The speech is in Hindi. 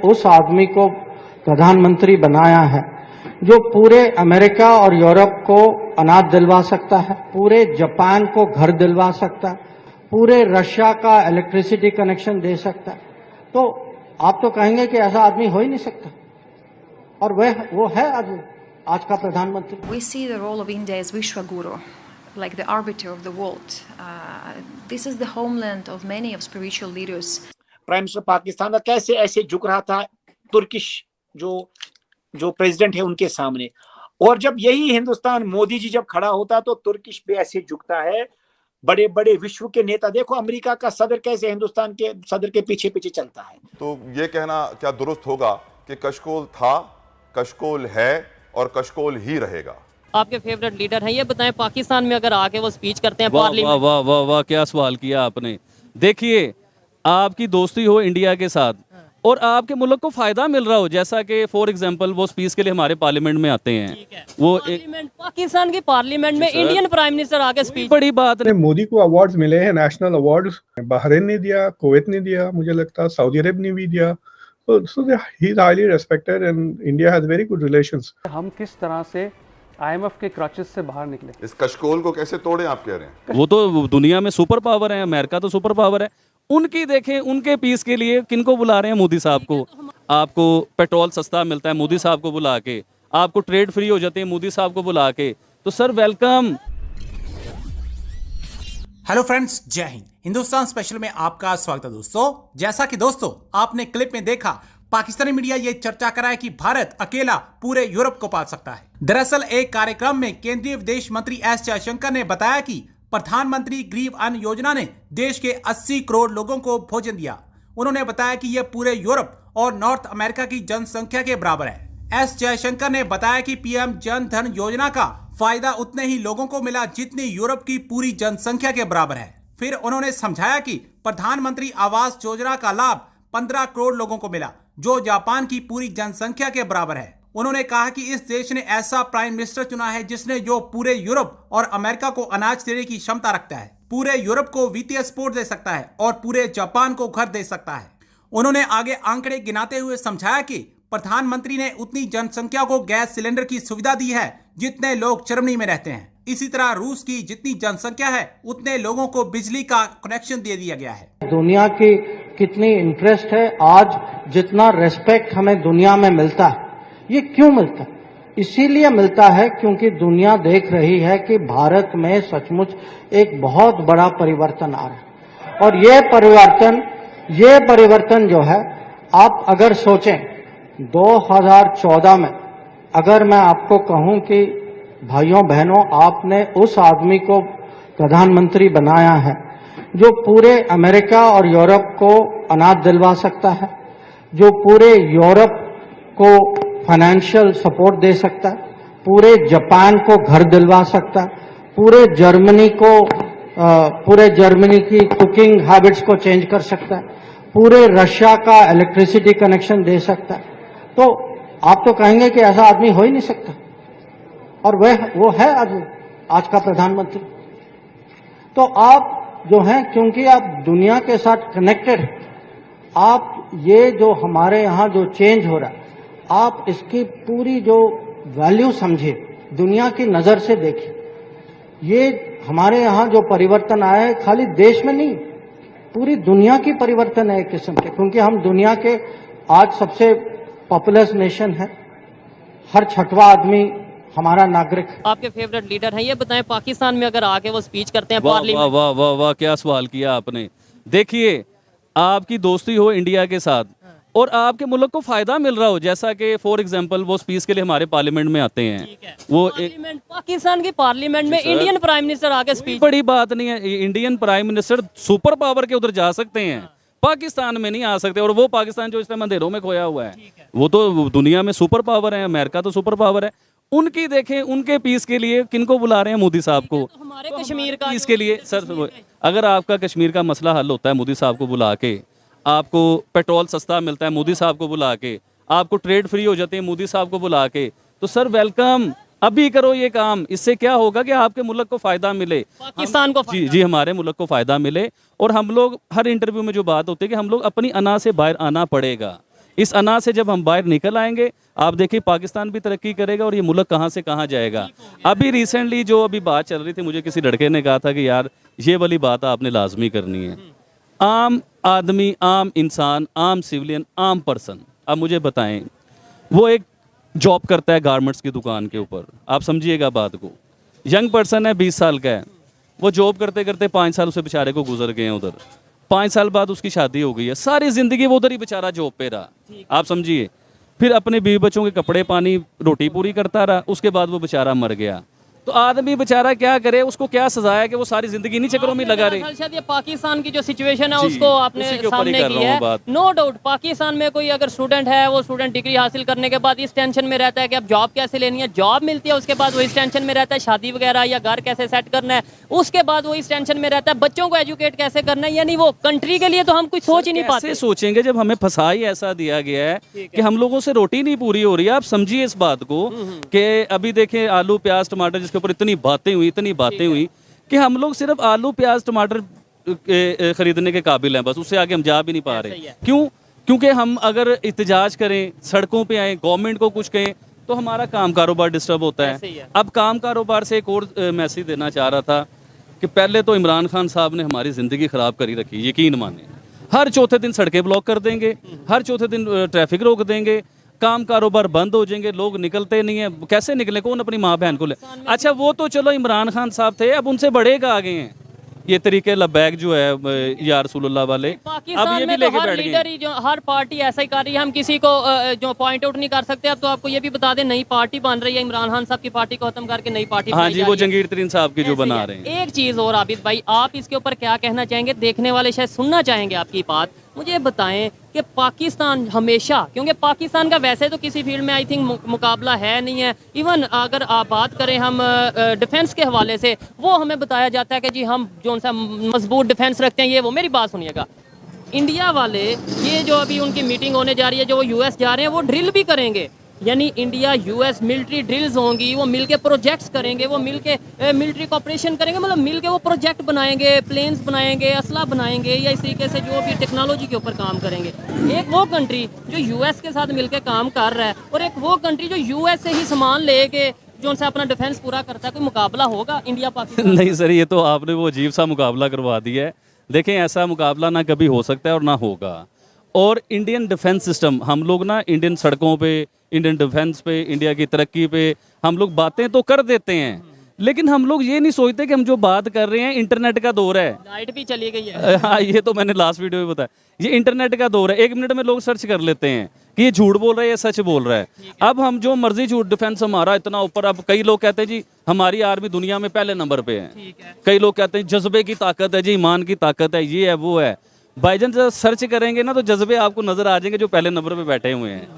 उस आदमी को प्रधानमंत्री बनाया है जो पूरे अमेरिका और यूरोप को अनाज दिलवा सकता है, पूरे जापान को घर दिलवा सकता है, पूरे रशिया का इलेक्ट्रिसिटी कनेक्शन दे सकता है। तो आप तो कहेंगे कि ऐसा आदमी हो ही नहीं सकता, और वो है आज का प्रधानमंत्री। We see the role of India as Vishwaguru, like the arbiter of the world. This is the homeland of many of spiritual leaders. Prime minister Pakistan का कैसे ऐसे झुक रहा था तुर्किश जो प्रेसिडेंट है उनके सामने, और जब यही हिंदुस्तान मोदी जी जब खड़ा होता तो तुर्किश पे ऐसे झुकता है। बड़े बड़े विश्व के नेता, देखो अमेरिका का सदर कैसे हिंदुस्तान के सदर के पीछे पीछे चलता है। तो ये कहना क्या दुरुस्त होगा कि कशकोल था, कशकोल है और कशकोल ही रहेगा? आपके फेवरेट लीडर हैं, ये बताएं पाकिस्तान में अगर आके वो स्पीच करते हैं पार्लियामेंट। वाह वाह वाह वाह, क्या सवाल किया आपने। देखिए, आपकी दोस्ती हो इंडिया के साथ और आपके मुल्क को फायदा मिल रहा हो, जैसा कि फॉर एग्जांपल वो स्पीच के लिए हमारे पार्लियामेंट में आते हैं, वो पाकिस्तान की पार्लियामेंट में इंडियन प्राइम मिनिस्टर आके स्पीच, बड़ी बात है। मोदी को अवार्ड्स मिले हैं, नेशनल अवार्ड्स बहरीन ने दिया, कुवैत ने दिया, मुझे लगता है सऊदी अरब ने भी दिया। So he is highly respected and India has very good relations. हम किस तरह से IMF के क्रचेस से बाहर निकले, इस कशकोल को कैसे तोड़े आप कह रहे हैं? वो तो दुनिया में सुपर पावर है, अमेरिका तो सुपर पावर है। उनकी देखें, उनके पीस के लिए किनको बुला रहे हैं? मोदी साहब को। आपको पेट्रोल सस्ता मिलता है मोदी साहब को बुला के, आपको ट्रेड फ्री हो जाते हैं मोदी साहब को बुला के, तो सर वेलकम। हेलो फ्रेंड्स, जय हिंद। हिंदुस्तान स्पेशल में आपका स्वागत है दोस्तों। जैसा कि दोस्तों आपने क्लिप में देखा, पाकिस्तानी मीडिया ये चर्चा कर रहा है कि भारत अकेला पूरे यूरोप को पाल सकता है। दरअसल एक कार्यक्रम में केंद्रीय विदेश मंत्री एस जयशंकर ने बताया कि प्रधानमंत्री गरीब अन्न योजना ने देश के 80 करोड़ लोगों को भोजन दिया। उन्होंने बताया कि यह पूरे यूरोप और नॉर्थ अमेरिका की जनसंख्या के बराबर है। एस जयशंकर ने बताया कि पीएम जन धन योजना का फायदा उतने ही लोगों को मिला जितनी यूरोप की पूरी जनसंख्या के बराबर है। फिर उन्होंने समझाया कि प्रधानमंत्री आवास योजना का लाभ 15 करोड़ लोगों को मिला, जो जापान की पूरी जनसंख्या के बराबर है। उन्होंने कहा कि इस देश ने ऐसा प्राइम मिनिस्टर चुना है जिसने जो पूरे यूरोप और अमेरिका को अनाज देने की क्षमता रखता है, पूरे यूरोप को वित्तीय सपोर्ट दे सकता है और पूरे जापान को घर दे सकता है। उन्होंने आगे आंकड़े गिनाते हुए समझाया कि प्रधानमंत्री ने उतनी जनसंख्या को गैस सिलेंडर की सुविधा दी है जितने लोग जर्मनी में रहते हैं। इसी तरह रूस की जितनी जनसंख्या है उतने लोगों को बिजली का कनेक्शन दे दिया गया है। दुनिया की कितनी इंटरेस्ट है, आज जितना रेस्पेक्ट हमें दुनिया में मिलता है, ये क्यों मिलता है? इसीलिए मिलता है क्योंकि दुनिया देख रही है कि भारत में सचमुच एक बहुत बड़ा परिवर्तन आ रहा है। और ये परिवर्तन जो है, आप अगर सोचें 2014 में, अगर मैं आपको कहूं कि भाइयों बहनों, आपने उस आदमी को प्रधानमंत्री बनाया है जो पूरे अमेरिका और यूरोप को अनाज दिलवा सकता है, जो पूरे यूरोप को फाइनेंशियल सपोर्ट दे सकता है, पूरे जापान को घर दिलवा सकता है, पूरे जर्मनी की कुकिंग हैबिट्स को चेंज कर सकता है, पूरे रशिया का इलेक्ट्रिसिटी कनेक्शन दे सकता है, तो आप तो कहेंगे कि ऐसा आदमी हो ही नहीं सकता, और वो है आज का प्रधानमंत्री। तो आप जो हैं, क्योंकि आप दुनिया के साथ कनेक्टेड हैं, आप ये जो हमारे यहाँ जो चेंज हो रहा है, आप इसकी पूरी जो वैल्यू समझिए, दुनिया की नजर से देखिए। ये हमारे यहाँ जो परिवर्तन आया है, खाली देश में नहीं, पूरी दुनिया की परिवर्तन है एक किस्म के, क्योंकि हम दुनिया के आज सबसे पॉपुलस नेशन है। हर 6वां आदमी हमारा नागरिक। आपके फेवरेट लीडर हैं, ये बताएं पाकिस्तान में अगर आके वो स्पीच करते हैं पार्लियामेंट। वाह वाह वाह वाह, क्या सवाल किया आपने। देखिए, आपकी दोस्ती हो इंडिया के साथ और आपके मुल्क को फायदा मिल रहा हो, जैसा कि फॉर एग्जांपल वो स्पीच के लिए हमारे पार्लियामेंट में आते हैं, वो पाकिस्तान की पार्लियामेंट में इंडियन प्राइम मिनिस्टर आके स्पीच, बड़ी बात नहीं है। Indian prime minister super power के उधर जा सकते हैं, पाकिस्तान में नहीं आ सकते। और वो पाकिस्तान जो इस टाइम अंधेरों में खोया हुआ है, वो तो दुनिया में सुपर पावर है, अमेरिका तो सुपर पावर है। उनकी देखें, उनके पीस के लिए किनको बुला रहे हैं? मोदी साहब को। हमारे कश्मीर का पीस के लिए सर, अगर आपका कश्मीर का मसला हल होता है मोदी साहब को बुला के, आपको पेट्रोल सस्ता मिलता है मोदी साहब को बुला के, आपको ट्रेड फ्री हो जाते हैं मोदी साहब को बुला के, तो सर वेलकम। अभी करो ये काम, इससे क्या होगा कि आपके मुल्क को फायदा मिले, पाकिस्तान को जी हमारे मुल्क को फायदा मिले। और हम लोग हर इंटरव्यू में जो बात होती है कि हम लोग अपनी अना से बाहर आना पड़ेगा, इस अना से जब हम बाहर निकल आएंगे, आप देखिए पाकिस्तान भी तरक्की करेगा और ये मुल्क कहाँ से कहाँ जाएगा। अभी रिसेंटली जो अभी बात चल रही थी, मुझे किसी लड़के ने कहा था कि यार ये वाली बात आपने लाजमी करनी है। आम आदमी, आम इंसान, आम सिविलियन, आम पर्सन, अब मुझे बताएं, वो एक जॉब करता है गारमेंट्स की दुकान के ऊपर, आप समझिएगा बात को, यंग पर्सन है, 20 साल का है, वो जॉब करते करते 5 साल उसे बेचारे को गुजर गए हैं उधर, 5 साल बाद उसकी शादी हो गई है, सारी ज़िंदगी वो उधर ही बेचारा जॉब पे रहा, आप समझिए, फिर अपने बीवी बच्चों के कपड़े पानी रोटी पूरी करता रहा, उसके बाद वो बेचारा मर गया। तो आदमी बेचारा क्या करे, उसको क्या सजा है कि वो सारी जिंदगी इन्हीं चक्करों में लगा रहे। शायद ये पाकिस्तान की जो सिचुएशन है जी, उसको आपने उसी के ऊपर ही सामने कर की रहा हूँ है। बात। नो डाउट पाकिस्तान में कोई अगर स्टूडेंट है, वो स्टूडेंट डिग्री हासिल करने के बाद इस टेंशन में रहता है कि अब जॉब कैसे लेनी है, जॉब मिलती है उसके बाद वो इस टेंशन में रहता है शादी वगैरह या घर कैसे सेट करना है, उसके बाद वो इस टेंशन में रहता है बच्चों को एजुकेट कैसे करना है। यानी वो कंट्री के लिए तो हम कुछ सोच ही नहीं पाते। कैसे सोचेंगे जब हमें फंसा ही ऐसा दिया गया है कि हम लोगों से रोटी नहीं पूरी हो रही है। आप समझिए इस बात को कि अभी देखें आलू प्याज टमाटर जिसके ऊपर इतनी बातें हुई कि हम लोग सिर्फ आलू प्याज टमाटर खरीदने के काबिल हैं, बस उससे आगे हम जा भी नहीं पा रहे। क्यों? क्योंकि हम अगर इhtजाज करें, सड़कों पे आए, गवर्नमेंट को कुछ कहें तो हमारा काम कारोबार डिस्टर्ब होता है। अब काम कारोबार से एक और मैसेज देना चाह रहा था कि पहले तो इमरान खान साहब ने हमारी ज़िंदगी ख़राब करी रखी, यकीन माने। हर चौथे दिन सड़कें ब्लॉक कर देंगे, हर चौथे दिन ट्रैफिक रोक देंगे, काम कारोबार बंद हो जाएंगे, लोग निकलते नहीं है। कैसे निकले? कौन अपनी माँ बहन को ले? अच्छा वो तो चलो इमरान खान साहब थे, अब उनसे बड़े का आ गए हैं ये तरीके लबैक जो है या रसूलुल्लाह वाले, अब ये भी लेके बैठ गए। जो हर पार्टी ऐसा ही कर रही है, हम किसी को जो पॉइंट आउट नहीं कर सकते। अब तो आपको ये भी बता दें नई पार्टी बन रही है, इमरान खान साहब की पार्टी को खत्म करके नई पार्टी। हाँ जी, वो जंगीर तरीन साहब की जो बना रहे हैं। एक चीज और आबिद भाई, आप इसके ऊपर क्या कहना चाहेंगे? देखने वाले शायद सुनना चाहेंगे आपकी बात। मुझे बताएं कि पाकिस्तान हमेशा, क्योंकि पाकिस्तान का वैसे तो किसी फील्ड में आई थिंक मुकाबला है नहीं है, इवन अगर आप बात करें हम डिफेंस के हवाले से, वो हमें बताया जाता है कि जी हम जो सा मजबूत डिफेंस रखते हैं। ये वो मेरी बात सुनिएगा, इंडिया वाले ये जो अभी उनकी मीटिंग होने जा रही है, जो वो यूएस जा रहे हैं, वो ड्रिल भी करेंगे। यानी इंडिया यूएस मिलिट्री ड्रिल्स होंगी, वो मिलके प्रोजेक्ट्स करेंगे, वो मिलके मिलिट्री कॉपरेशन करेंगे, मतलब मिलके वो प्रोजेक्ट बनाएंगे, प्लेन्स बनाएंगे, असला बनाएंगे, या इस तरीके से जो भी टेक्नोलॉजी के ऊपर काम करेंगे। एक वो कंट्री जो यूएस के साथ मिलके काम कर रहा है, और एक वो कंट्री जो यूएस से ही सामान लेके जो उनसे अपना डिफेंस पूरा करता है। कोई मुकाबला होगा इंडिया पाकिस्तान? नहीं सर, ये तो आपने वो अजीब सा मुकाबला करवा दिया है। देखें ऐसा मुकाबला ना कभी हो सकता है और ना होगा। और इंडियन डिफेंस सिस्टम, हम लोग ना इंडियन सड़कों पे, इंडियन डिफेंस पे, इंडिया की तरक्की पे हम लोग बातें तो कर देते हैं, लेकिन हम लोग ये नहीं सोचते कि हम जो बात कर रहे हैं, इंटरनेट का दौर है। लाइट भी चली गई है। हाँ, ये तो मैंने लास्ट वीडियो में बताया, ये इंटरनेट का दौर है। 1 मिनट में लोग सर्च कर लेते हैं कि ये झूठ बोल रहा है या सच बोल रहा है। अब हम जो मर्जी झूठ, डिफेंस हमारा इतना ऊपर। अब कई लोग कहते हैं जी हमारी आर्मी दुनिया में पहले नंबर पे है, कई लोग कहते हैं जज्बे की ताकत है जी, ईमान की ताकत है, ये है वो है। भाईजान जब सर्च करेंगे ना तो जज्बे आपको नजर आ जाएंगे जो पहले नंबर पे बैठे हुए हैं।